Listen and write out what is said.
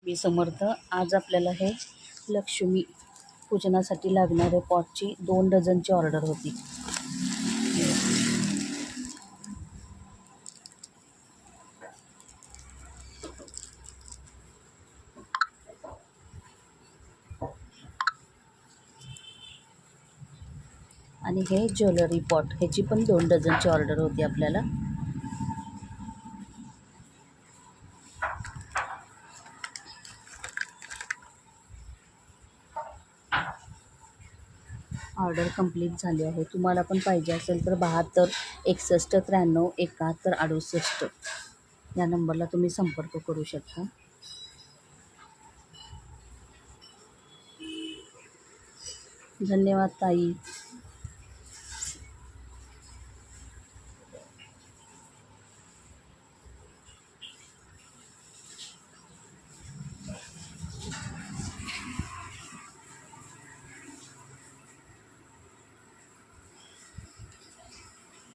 मी समर्थ. आज आपल्याला हे लक्ष्मी पूजनासाठी लागणारे पॉटची 2 डझनची ऑर्डर होती. आणि हे ज्वेलरी पॉट, ह्याची पण 2 डझनची ऑर्डर होती आपल्याला. ऑर्डर कंप्लीट झाली आहे. तुम्हाला पण पाहिजे असेल तर 72 61 93 71 68 या नंबरला तुम्ही संपर्क करू शकता. धन्यवाद ताई.